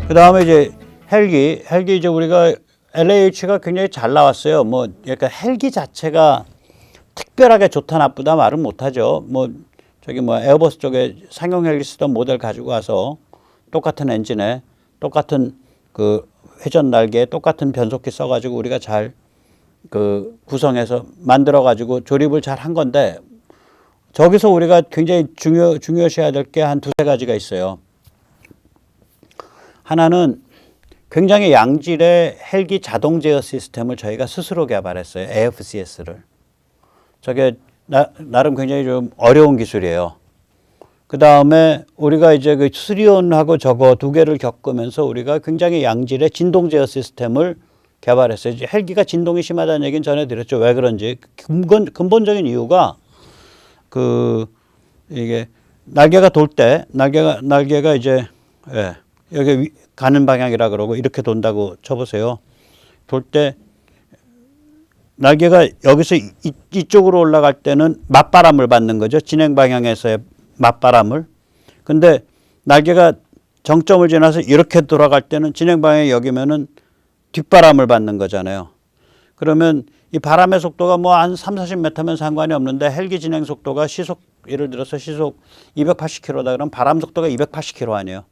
그 다음에 이제 헬기 이제 우리가 LAH가 굉장히 잘 나왔어요. 뭐 그러니까 헬기 자체가 특별하게 좋다 나쁘다 말은 못하죠. 뭐 저기 뭐 에어버스 쪽에 상용 헬기 쓰던 모델 가지고 와서 똑같은 엔진에 똑같은 그 회전 날개에 똑같은 변속기 써가지고 우리가 잘 그 구성해서 만들어가지고 조립을 잘 한 건데 저기서 우리가 굉장히 중요시해야 될 게 한 두세 가지가 있어요. 하나는 굉장히 양질의 헬기 자동 제어 시스템을 저희가 스스로 개발했어요. AFCS를. 저게 나름 굉장히 좀 어려운 기술이에요. 그 다음에 우리가 이제 그 수리온하고 저거 두 개를 겪으면서 우리가 굉장히 양질의 진동 제어 시스템을 개발했어요. 이제 헬기가 진동이 심하다는 얘기는 전해드렸죠. 왜 그런지. 근본적인 이유가 이게 날개가 돌 때, 날개가 이제, 예, 여기 가는 방향이라 그러고 이렇게 돈다고 쳐보세요. 돌 때 날개가 여기서 이쪽으로 올라갈 때는 맞바람을 받는 거죠. 진행 방향에서의 맞바람을. 근데 날개가 정점을 지나서 이렇게 돌아갈 때는 진행 방향이 여기면은 뒷바람을 받는 거잖아요. 그러면 이 바람의 속도가 뭐 한 3, 40m면 상관이 없는데 헬기 진행 속도가 시속 예를 들어서 시속 280km다 그러면 바람 속도가 280km 아니에요.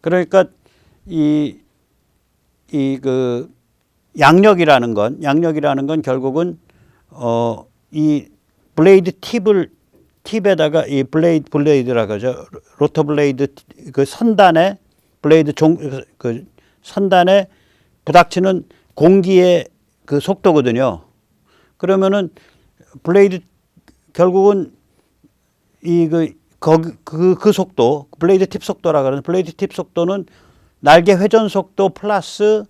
그러니까 그 양력이라는 건 결국은 이 블레이드 팁에다가 이 블레이드라 그러죠. 로터 블레이드 그 선단에 블레이드 그 선단에 부닥치는 공기의 그 속도거든요. 그러면은 블레이드 결국은 그 속도 블레이드 팁 속도라 그러는 블레이드 팁 속도는 날개 회전 속도 플러스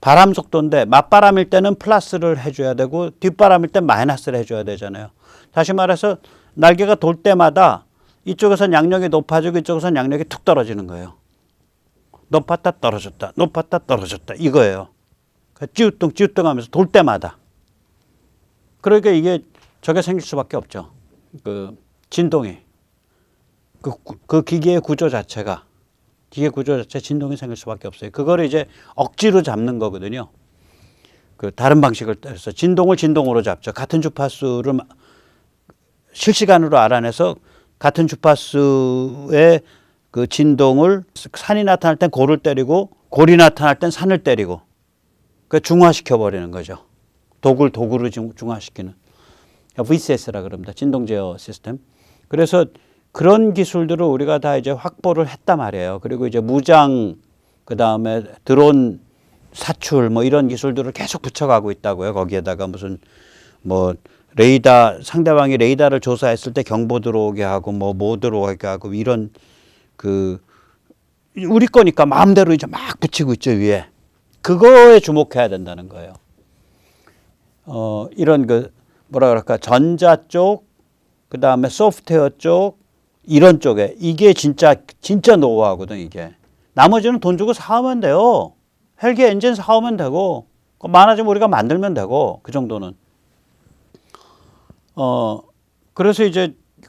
바람 속도인데 맞바람일 때는 플러스를 해줘야 되고 뒷바람일 때 마이너스를 해줘야 되잖아요. 다시 말해서 날개가 돌 때마다 이쪽에선 양력이 높아지고 이쪽에선 양력이 툭 떨어지는 거예요. 높았다 떨어졌다 높았다 떨어졌다 이거예요. 찌우뚱 하면서 돌 때마다. 그러니까 이게 저게 생길 수밖에 없죠. 그 진동이. 그 기계 구조 자체 진동이 생길 수밖에 없어요. 그거를 이제 억지로 잡는 거거든요. 그 다른 방식을 따라서 진동을 진동으로 잡죠. 같은 주파수를 실시간으로 알아내서 같은 주파수의 그 진동을 산이 나타날 땐 골을 때리고 골이 나타날 땐 산을 때리고 그 중화시켜 버리는 거죠. 도구를 중화시키는 VCS라 그럽니다. 진동 제어 시스템. 그래서 그런 기술들을 우리가 다 이제 확보를 했단 말이에요. 그리고 이제 무장, 그 다음에 드론 사출 뭐 이런 기술들을 계속 붙여가고 있다고요. 거기에다가 무슨 뭐 레이더, 상대방이 레이더를 조사했을 때 경보 들어오게 하고 뭐 들어오게 하고 이런 우리 거니까 마음대로 이제 막 붙이고 있죠, 위에. 그거에 주목해야 된다는 거예요. 이런 뭐라 그럴까, 전자 쪽, 그 다음에 소프트웨어 쪽, 이런 쪽에. 이게 진짜 노하우거든, 이게. 나머지는 돈 주고 사오면 돼요. 헬기 엔진 사오면 되고, 많아지면 우리가 만들면 되고, 그 정도는. 그래서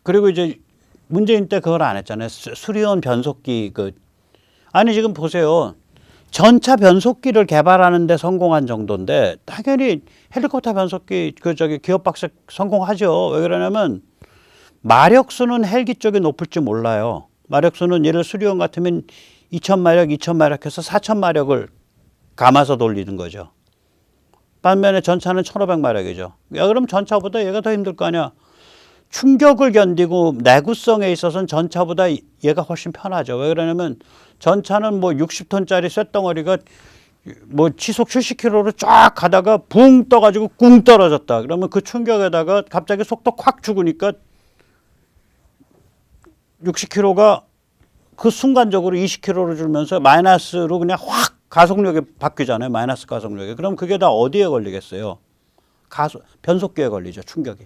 그리고 이제 문재인 때 그걸 안 했잖아요. 수리온 변속기, 아니, 지금 보세요. 전차 변속기를 개발하는데 성공한 정도인데, 당연히 헬리콥터 변속기, 기어박스 성공하죠. 왜 그러냐면, 마력수는 헬기 쪽이 높을지 몰라요. 마력수는 예를 수리온 같으면 2000마력 해서 4000마력을 감아서 돌리는 거죠. 반면에 전차는 1500마력이죠. 야, 그럼 전차보다 얘가 더 힘들 거 아니야. 충격을 견디고 내구성에 있어서는 전차보다 얘가 훨씬 편하죠. 왜 그러냐면 전차는 뭐 60톤짜리 쇳덩어리가 뭐 시속 70km로 쫙 가다가 붕 떠가지고 꿍 떨어졌다. 그러면 그 충격에다가 갑자기 속도 콱 죽으니까 60km가 그 순간적으로 20km로 줄면서 마이너스로 그냥 확 가속력이 바뀌잖아요. 마이너스 가속력이. 그럼 그게 다 어디에 걸리겠어요? 변속기에 걸리죠. 충격이.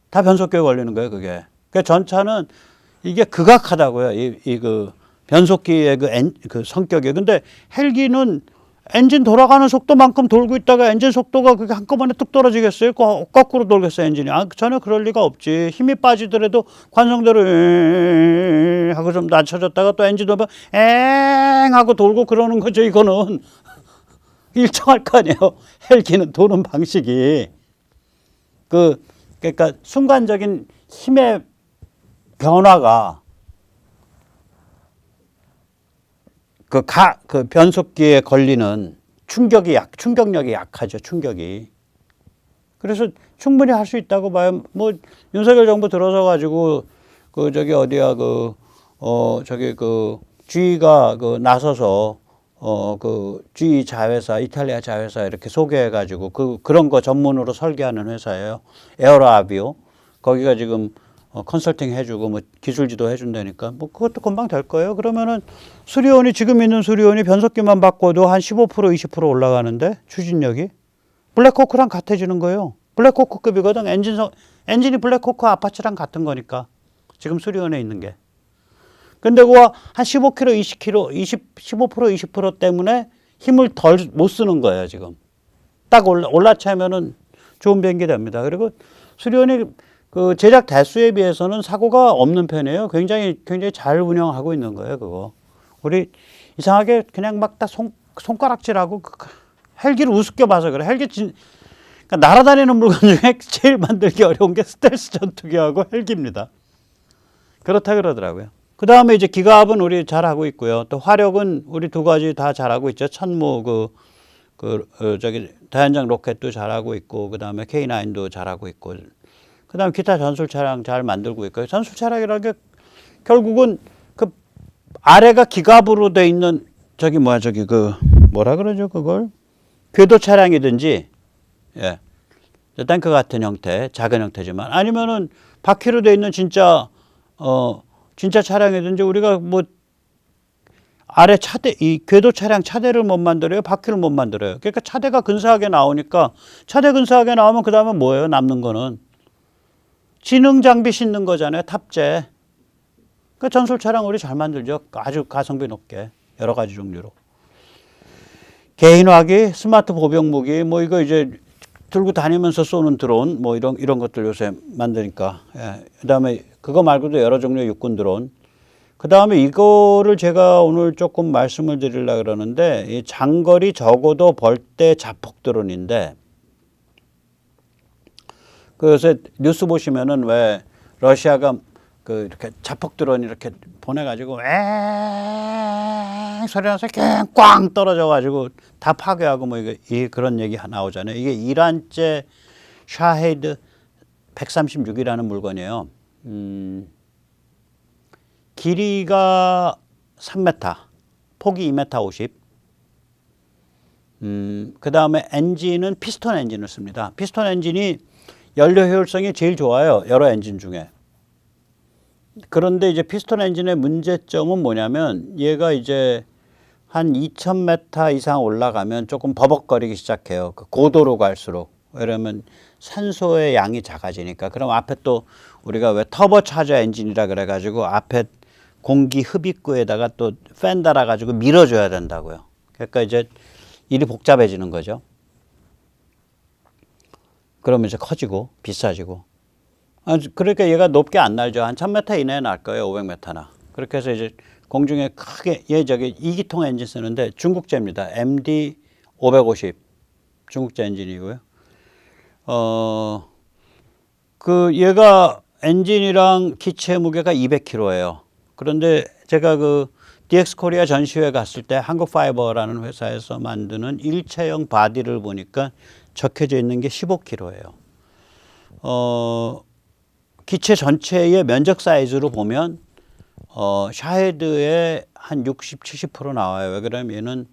다 변속기에 걸리는 거예요. 그게. 그러니까 전차는 이게 극악하다고요. 그 변속기의 그 성격이. 근데 헬기는 엔진 돌아가는 속도만큼 돌고 있다가 엔진 속도가 그게 한꺼번에 뚝 떨어지겠어요? 거꾸로 돌겠어요, 엔진이? 전혀 그럴 리가 없지. 힘이 빠지더라도 관성대로 하고 좀 낮춰졌다가 또 엔진 돌면 엥 하고 돌고 그러는 거죠. 이거는 일정할 거 아니에요. 헬기는 도는 방식이. 그러니까 순간적인 힘의 변화가 그 변속기에 걸리는 충격력이 약하죠, 충격이. 그래서 충분히 할 수 있다고 봐요. 뭐, 윤석열 정부 들어서 가지고, GE가 나서서, GE 자회사, 이탈리아 자회사 이렇게 소개해 가지고, 그런 거 전문으로 설계하는 회사예요. 에어로아비오. 거기가 지금 컨설팅 해주고 뭐 기술 지도 해준다니까 뭐 그것도 금방 될 거예요. 그러면은 수리온이 지금 있는 수리온이 변속기만 바꿔도 한 15% 20% 올라가는데 추진력이 블랙호크랑 같아지는 거예요. 블랙호크급이거든. 엔진이 블랙호크 아파치랑 같은 거니까 지금 수리온에 있는 게. 근데 그거 한 15km 20km 15% 20% 때문에 힘을 덜 못 쓰는 거예요. 지금 딱 올라차면은 좋은 비행기 됩니다. 그리고 수리온이 그 제작 대수에 비해서는 사고가 없는 편이에요. 굉장히 잘 운영하고 있는 거예요, 그거. 우리 이상하게 그냥 막 다 손가락질하고 헬기를 우습게 봐서 그래. 그러니까 날아다니는 물건 중에 제일 만들기 어려운 게 스텔스 전투기하고 헬기입니다. 그렇다 그러더라고요. 그 다음에 이제 기갑은 우리 잘하고 있고요. 또 화력은 우리 두 가지 다 잘하고 있죠. 천무 다연장 로켓도 잘하고 있고, 그 다음에 K9도 잘하고 있고. 그 다음에 기타 전술 차량 잘 만들고 있고요. 전술 차량이라는 게 결국은 그 아래가 기갑으로 돼 있는 뭐라 그러죠 그걸? 궤도 차량이든지, 예. 탱크 같은 형태, 작은 형태지만 아니면은 바퀴로 돼 있는 진짜 차량이든지 우리가 뭐 아래 이 궤도 차량 차대를 못 만들어요. 바퀴를 못 만들어요. 그러니까 차대가 근사하게 나오니까 차대 근사하게 나오면 그 다음에 뭐예요? 남는 거는. 지능 장비 싣는 거잖아요. 탑재. 그 전술 차량 우리 잘 만들죠. 아주 가성비 높게 여러 가지 종류로. 개인화기, 스마트 보병 무기, 뭐 이거 이제 들고 다니면서 쏘는 드론, 뭐 이런 것들 요새 만드니까. 예. 그다음에 그거 말고도 여러 종류의 육군 드론. 그다음에 이거를 제가 오늘 조금 말씀을 드리려고 그러는데 이 장거리 적어도 벌떼 자폭 드론인데. 그래서 뉴스 보시면은 왜 러시아가 이렇게 자폭 드론 이렇게 보내가지고 엥 소리 나서 꽝 떨어져가지고 다 파괴하고 뭐 그런 얘기 나오잖아요. 이게 이란제 샤헤드 136이라는 물건이에요. 길이가 3m, 폭이 2m 50. 그 다음에 엔진은 피스톤 엔진을 씁니다. 피스톤 엔진이 연료 효율성이 제일 좋아요. 여러 엔진 중에. 그런데 이제 피스톤 엔진의 문제점은 뭐냐면 얘가 이제 한 2000m 이상 올라가면 조금 버벅거리기 시작해요. 고도로 갈수록. 왜냐면 산소의 양이 작아지니까. 그럼 앞에 또 우리가 왜 터보 차저 엔진이라 그래가지고 앞에 공기 흡입구에다가 또 팬 달아가지고 밀어줘야 된다고요. 그러니까 이제 일이 복잡해지는 거죠. 그러면 이제 커지고 비싸지고. 그러니까 얘가 높게 안 날죠. 한 1000m 이내에 날 거예요. 500m나. 그렇게 해서 이제 공중에 크게 얘 2기통 엔진 쓰는데 중국제입니다. MD 550 중국제 엔진이고요. 얘가 엔진이랑 기체 무게가 200kg예요. 그런데 제가 DX 코리아 전시회 갔을 때 한국파이버라는 회사에서 만드는 일체형 바디를 보니까 적혀져 있는 게 15kg예요. 기체 전체의 면적 사이즈로 보면 샤헤드의 한 60, 70% 나와요. 왜 그러면 얘는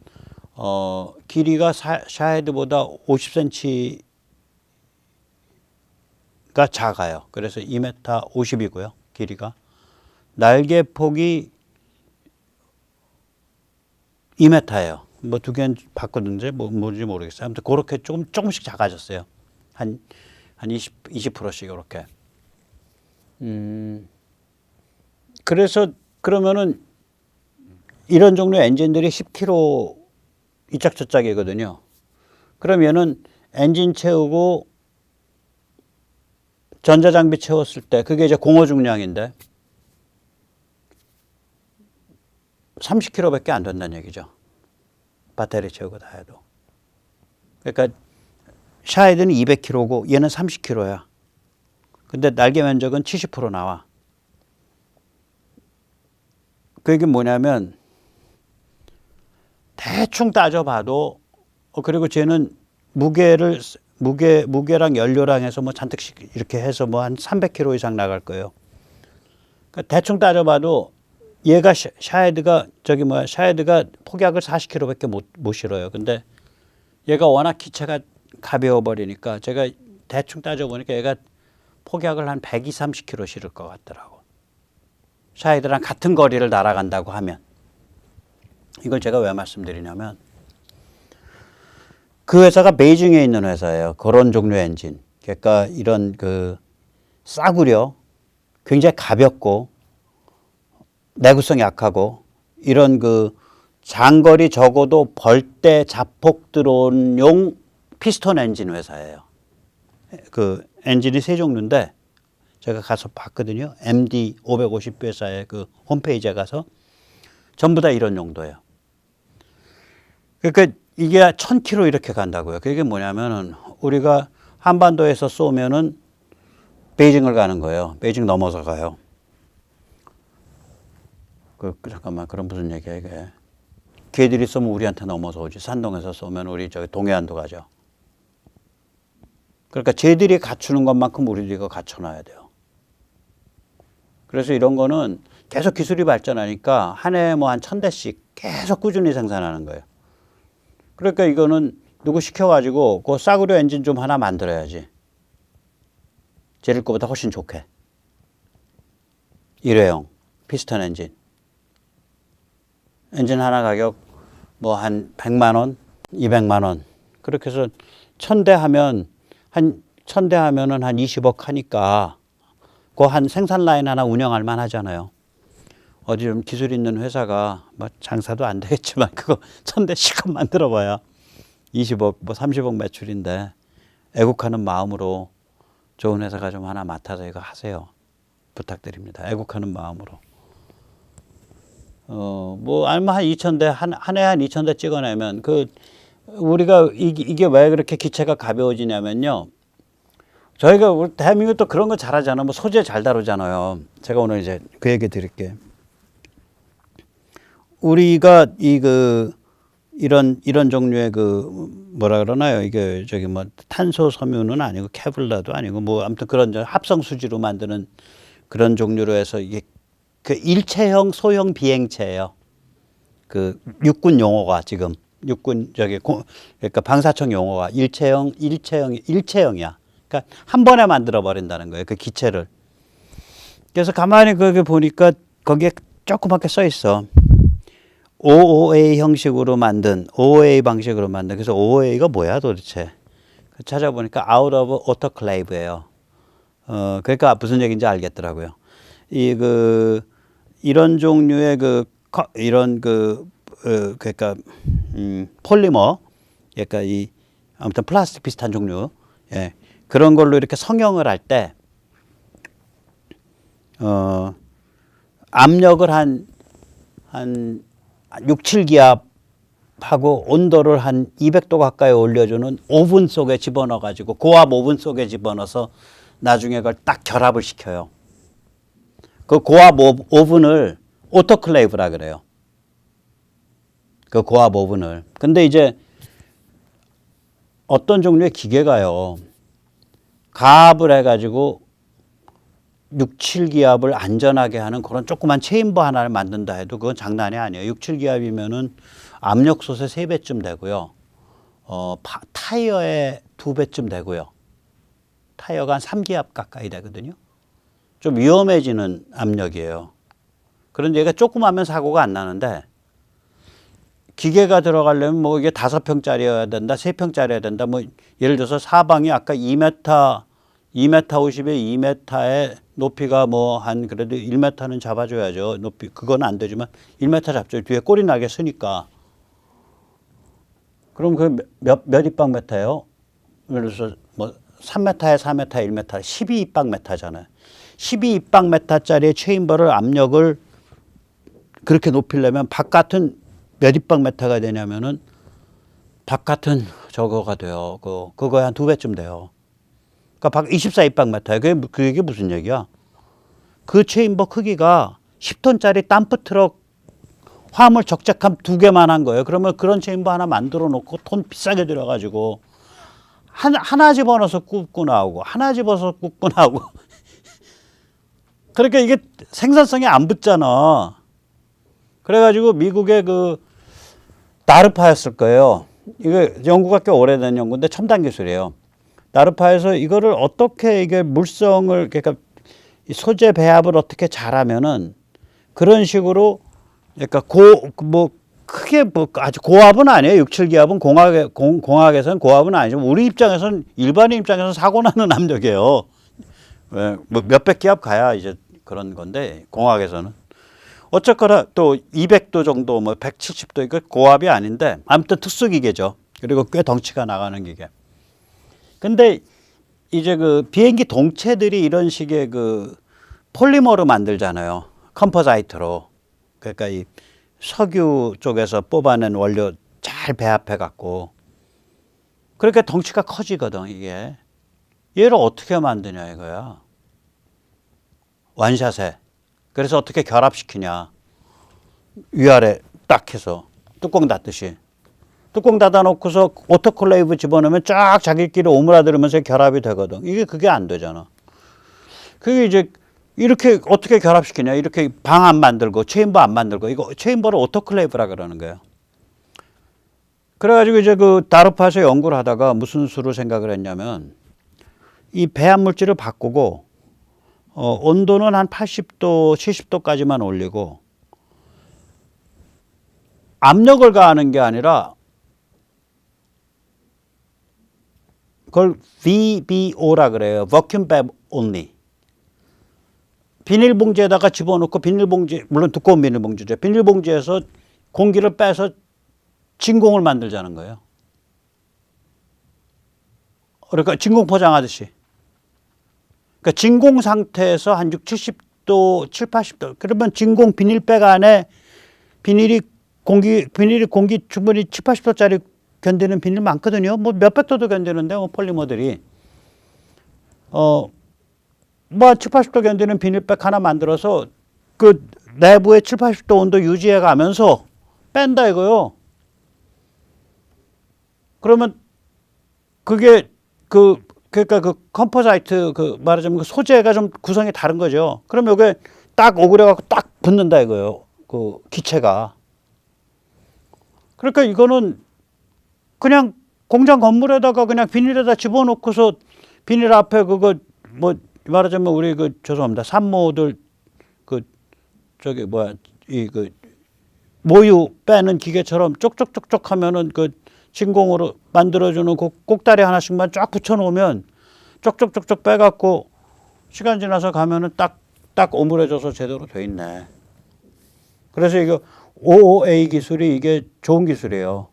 길이가 샤헤드보다 50cm가 작아요. 그래서 2m 50이고요. 길이가. 날개 폭이 2m예요. 뭐 두 개는 바꿨는지 뭔지 모르겠어요. 아무튼 그렇게 조금씩 작아졌어요. 한 20%씩 이렇게. 그래서 그러면은 이런 종류의 엔진들이 10kg 이짝 저짝이거든요. 그럼 얘는 엔진 채우고 전자장비 채웠을 때 그게 이제 공허 중량인데 30km밖에 안 된다는 얘기죠. 배터리 채우고 다 해도. 그러니까 샤헤드는 200km고 얘는 30km야. 근데 날개 면적은 70% 나와. 그게 뭐냐면 대충 따져봐도 그리고 쟤는 무게랑 연료랑 해서 뭐 잔뜩씩 이렇게 해서 뭐 한 300km 이상 나갈 거예요. 그러니까 대충 따져봐도 얘가 샤헤드가 폭약을 40km밖에 못 실어요. 근데 얘가 워낙 기체가 가벼워 버리니까 제가 대충 따져보니까 얘가 폭약을 한 120, 30km 실을 것 같더라고. 샤헤드랑 같은 거리를 날아간다고 하면. 이걸 제가 왜 말씀드리냐면 그 회사가 베이징에 있는 회사예요. 그런 종류의 엔진. 그러니까 이런 싸구려, 굉장히 가볍고 내구성이 약하고 이런 장거리 적어도 벌떼 자폭 드론용 피스톤 엔진 회사예요. 그 엔진이 세 종류인데 제가 가서 봤거든요. MD 550 회사의 그 홈페이지에 가서 전부 다 이런 용도예요. 그러니까 이게 1000km 이렇게 간다고요. 그게 뭐냐면은 우리가 한반도에서 쏘면은 베이징을 가는 거예요. 베이징 넘어서 가요. 잠깐만, 그럼 무슨 얘기야 이게? 걔들이 쏘면 우리한테 넘어서 오지. 산동에서 쏘면 우리 저기 동해안도 가죠. 그러니까 쟤들이 갖추는 것만큼 우리도 이거 갖춰놔야 돼요. 그래서 이런 거는 계속 기술이 발전하니까 한 해에 뭐 한 1000대씩 계속 꾸준히 생산하는 거예요. 그러니까 이거는 누구 시켜가지고 그 싸구려 엔진 좀 하나 만들어야지. 쟤들 거보다 훨씬 좋게. 일회용 피스톤 엔진. 엔진 하나 가격 뭐 한 100만 원, 200만 원. 그렇게 해서 1000대 하면은 한 20억 하니까 그 한 생산 라인 하나 운영할 만 하잖아요. 어디 좀 기술 있는 회사가 뭐 장사도 안 되겠지만 그거 1000대 실컷 만들어 봐야 20억 뭐 30억 매출인데 애국하는 마음으로 좋은 회사가 좀 하나 맡아서 이거 하세요. 부탁드립니다. 애국하는 마음으로. 뭐 아니면 한 2000대 한 해에 한 2000대 찍어내면 우리가 이게 왜 그렇게 기체가 가벼워지냐면요. 저희가 우리 대한민국도 그런 거 잘하잖아요. 뭐 소재 잘 다루잖아요. 제가 오늘 이제 그 얘기 드릴게. 우리가 이런 종류의 뭐라 그러나요? 이게 저기 뭐 탄소 섬유는 아니고 케블라도 아니고 뭐 아무튼 그런 합성 수지로 만드는 그런 종류로 해서 이게 일체형 소형 비행체예요. 육군 용어가 지금 육군 그러니까 방사청 용어가 일체형이야. 그러니까 한 번에 만들어 버린다는 거예요. 그 기체를. 그래서 가만히 거기 보니까 거기에 조그맣게 써 있어. OOA 형식으로 만든 OOA 방식으로 만든. 그래서 OOA가 뭐야 도대체? 찾아보니까 out of autoclave예요. 그러니까 무슨 얘기인지 알겠더라고요. 이런 종류의 그러니까 폴리머, 그러니까 아무튼 플라스틱 비슷한 종류, 예, 그런 걸로 이렇게 성형을 할 때 압력을 한 6, 7기압하고 온도를 한 200도 가까이 올려주는 오븐 속에 집어넣어 가지고 고압 오븐 속에 집어넣어서 나중에 그걸 딱 결합을 시켜요. 그 고압 오븐을 오토클레이브라 그래요. 그 고압 오븐을. 근데 이제 어떤 종류의 기계가요. 가압을 해가지고 6, 7기압을 안전하게 하는 그런 조그만 체인버 하나를 만든다 해도 그건 장난이 아니에요. 6, 7기압이면은 압력솥의 3배쯤 되고요. 타이어의 2배쯤 되고요. 타이어가 한 3기압 가까이 되거든요. 좀 위험해지는 압력이에요. 그런데 얘가 조그마하면 사고가 안 나는데 기계가 들어가려면 뭐 이게 5평짜리여야 된다, 3평짜리여야 된다. 뭐 예를 들어서 사방이 아까 2m 50에 2m의 높이가 뭐 한 그래도 1m는 잡아줘야죠. 높이 그건 안 되지만 1m 잡죠. 뒤에 꼬리 나게 쓰니까. 그럼 그 몇 입방메타예요? 그래서 뭐 3m에 4m, 1m, 12입방메타잖아요. 12입방메타짜리 체인버를 압력을 그렇게 높이려면 바깥은 몇 입방메타가 되냐면은 바깥은 저거가 돼요. 그거에 한 2배쯤 돼요. 그러니까 24입방메타예요. 그게 무슨 얘기야? 그 체인버 크기가 10톤짜리 덤프 트럭 화물 적재함 2개만 한 거예요. 그러면 그런 체인버 하나 만들어 놓고 돈 비싸게 들여가지고 하나 집어넣어서 굽고 나오고 하나 집어서 굽고 나오고 그러니까 이게 생산성이 안 붙잖아. 그래가지고 미국의 그 나르파였을 거예요. 이거 연구가 꽤 오래된 연구인데 첨단 기술이에요. 나르파에서 이거를 어떻게 이게 물성을 그러니까 소재 배합을 어떻게 잘하면은 그런 식으로 그러니까 크게 아주 고압은 아니에요. 6, 7기압은 공학에서는 고압은 아니죠. 우리 입장에서는 일반인 입장에서는 사고 나는 압력이에요. 왜, 뭐 몇백 기압 가야 이제 그런 건데 공학에서는 어쨌거나 또 200도 정도 뭐 170도 이거 고압이 아닌데 아무튼 특수기계죠. 그리고 꽤 덩치가 나가는 기계. 근데 이제 그 비행기 동체들이 이런 식의 그 폴리머로 만들잖아요. 컴포자이트로. 그러니까 이 석유 쪽에서 뽑아낸 원료 잘 배합해 갖고 그렇게 덩치가 커지거든 이게. 얘를 어떻게 만드냐 이거야. 완샷에. 그래서 어떻게 결합시키냐. 위아래 딱 해서 뚜껑 닫듯이. 뚜껑 닫아놓고서 오토클레이브 집어넣으면 쫙 자기끼리 오므라들으면서 결합이 되거든. 그게 안 되잖아. 그게 이제 이렇게 어떻게 결합시키냐. 이렇게 방 안 만들고 체인버 안 만들고 이거 체인버를 오토클레이브라 그러는 거예요. 그래가지고 이제 그 다르파에서 연구를 하다가 무슨 수로 생각을 했냐면 이 배합 물질을 바꾸고 온도는 한 80도, 70도까지만 올리고 압력을 가하는 게 아니라 그걸 VBO라 그래요. Vacuum Bag Only. 비닐봉지에다가 집어넣고 비닐봉지, 물론 두꺼운 비닐봉지죠. 비닐봉지에서 공기를 빼서 진공을 만들자는 거예요. 그러니까 진공 포장하듯이. 그러니까 진공 상태에서 한 6, 70도, 7, 80도. 그러면 진공 비닐백 안에 비닐이 공기 충분히 7, 80도짜리 견디는 비닐 많거든요. 뭐 몇백 도도 견디는데 뭐 폴리머들이. 뭐 7, 80도 견디는 비닐백 하나 만들어서 그 내부에 7, 80도 온도 유지해 가면서 뺀다 이거요. 그러면 그게 그러니까 그 컴포자이트 말하자면 그 소재가 좀 구성이 다른 거죠. 그럼 여기에 딱 오그려 갖고 딱 붙는다 이거예요. 그 기체가. 그러니까 이거는 그냥 공장 건물에다가 그냥 비닐에다 집어넣고서 비닐 앞에 그거 뭐 말하자면 우리 죄송합니다. 산모들 모유 빼는 기계처럼 쪽쪽쪽쪽 하면은 진공으로 만들어주는 꼭다리 하나씩만 쫙 붙여놓으면 쪽쪽쪽쪽 빼갖고 시간 지나서 가면은 딱 오므려져서 제대로 돼 있네. 그래서 이거 OOA 기술이 이게 좋은 기술이에요.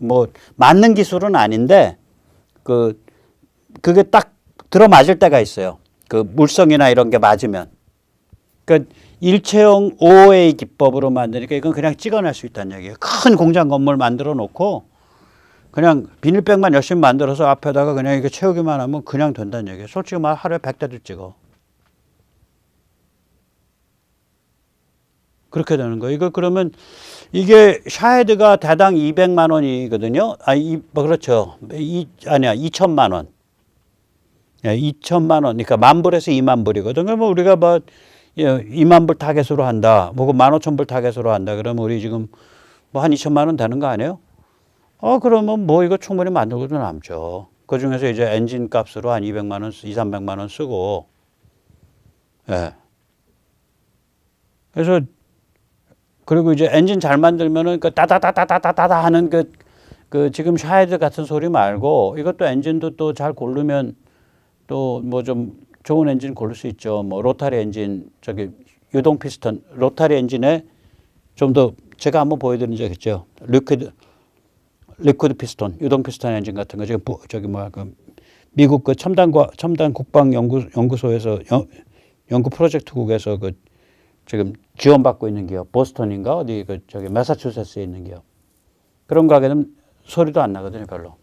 뭐 맞는 기술은 아닌데 그게 딱 들어맞을 때가 있어요. 그 물성이나 이런 게 맞으면. 그러니까 일체형 OOA 기법으로 만드니까 이건 그냥 찍어낼 수 있다는 얘기예요. 큰 공장 건물 만들어 놓고 그냥 비닐백만 열심히 만들어서 앞에다가 그냥 이거 채우기만 하면 그냥 된다는 얘기예요. 솔직히 말 하루에 100대를 찍어. 그렇게 되는 거예요. 이거 그러면 이게 샤헤드가 대당 200만 원이거든요. 그렇죠. 2천만 원. 2천만 원. 그러니까 10,000불에서 2만 불이거든. 그러면 우리가 2만 불 타겟으로 한다. 뭐 15,000불 타겟으로 한다. 그러면 우리 지금 한 2천만 원 되는 거 아니에요? 그러면 이거 충분히 만들고도 남죠. 그 중에서 이제 엔진 값으로 한 200만 원, 200~300만 원 쓰고. 예. 그래서 그리고 이제 엔진 잘 만들면은 따다다다다다다 하는 지금 샤헤드 같은 소리 말고 이것도 엔진도 또 잘 고르면 또 뭐 좀 좋은 엔진 고를 수 있죠. 뭐 로타리 엔진 유동 피스톤 로타리 엔진에 좀 더 제가 한번 보여드린 적 있죠. 리퀴드 리퀴드 피스톤, 유동 피스톤 엔진 같은 거 지금 저기 뭐야 그 미국 그 첨단 국방 연구소에서 연구 프로젝트국에서 그 지금 지원받고 있는 기업, 보스턴인가 어디 그 저기 매사추세츠에 있는 기업. 그런 가게는 소리도 안 나거든요, 별로.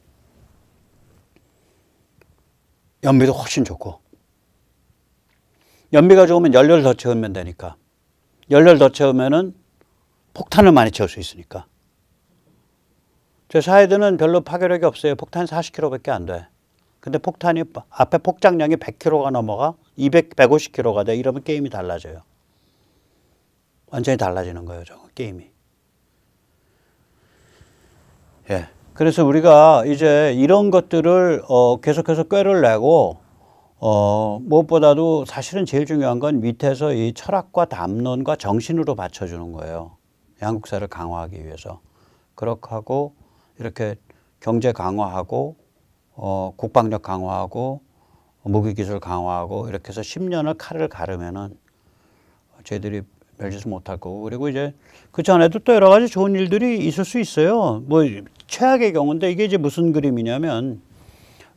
연비도 훨씬 좋고. 연비가 좋으면 연료를 더 채우면 되니까. 연료를 더 채우면은 폭탄을 많이 채울 수 있으니까. 저 샤헤드는 별로 파괴력이 없어요. 폭탄 40kg밖에 안 돼. 근데 폭탄이 앞에 폭장량이 100kg가 넘어가 150kg가 돼. 이러면 게임이 달라져요. 완전히 달라지는 거예요, 저 게임이. 예. 그래서 우리가 이제 이런 것들을 계속해서 꾀를 내고 무엇보다도 사실은 제일 중요한 건 밑에서 이 철학과 담론과 정신으로 받쳐주는 거예요. 양국사를 강화하기 위해서. 그렇게 하고 이렇게 경제 강화하고 국방력 강화하고 무기기술 강화하고 이렇게 해서 10년을 칼을 가르면은 쟤들이 별짓을 못할 거고. 그리고 이제 그 전에도 또 여러 가지 좋은 일들이 있을 수 있어요. 뭐 최악의 경우인데 이게 이제 무슨 그림이냐면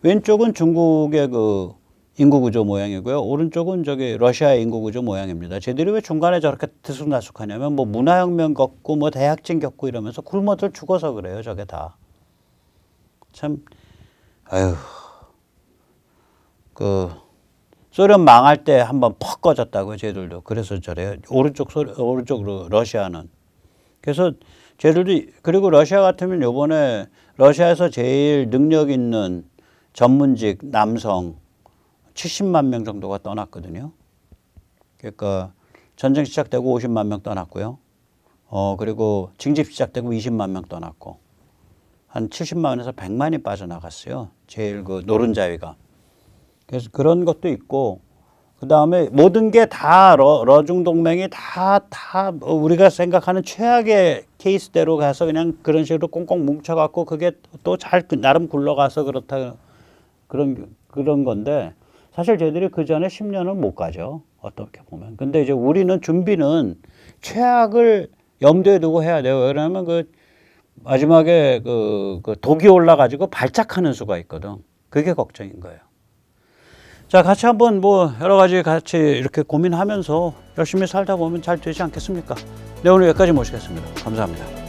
왼쪽은 중국의 그 인구 구조 모양이고요. 오른쪽은 저기 러시아의 인구 구조 모양입니다. 쟤들이 왜 중간에 저렇게 들쑥날쑥하냐면 뭐 문화혁명 겪고 뭐 대약진 겪고 이러면서 굶어들 죽어서 그래요. 저게 다. 참 아유 그 소련 망할 때 한번 퍽 꺼졌다고요. 쟤들도. 그래서 저래요. 오른쪽으로 러시아는. 그래서 쟤들도 그리고 러시아 같으면 요번에 러시아에서 제일 능력 있는 전문직 남성 70만 명 정도가 떠났거든요. 그러니까 전쟁 시작되고 50만 명 떠났고요. 그리고 징집 시작되고 20만 명 떠났고 한 70만에서 100만이 빠져나갔어요. 제일 그 노른자위가. 그래서 그런 것도 있고 그 다음에 모든 게 다 러중 동맹이 다 우리가 생각하는 최악의 케이스대로 가서 그냥 그런 식으로 꽁꽁 뭉쳐갖고 그게 또 잘 나름 굴러가서 그렇다 그런 건데 사실 저희들이 그 전에 10년은 못 가죠. 어떻게 보면. 근데 이제 우리는 준비는 최악을 염두에 두고 해야 돼요. 왜냐하면 그 마지막에 그 독이 올라가지고 발작하는 수가 있거든. 그게 걱정인 거예요. 자, 같이 한번 뭐 여러 가지 같이 이렇게 고민하면서 열심히 살다 보면 잘 되지 않겠습니까? 네, 오늘 여기까지 모시겠습니다. 감사합니다.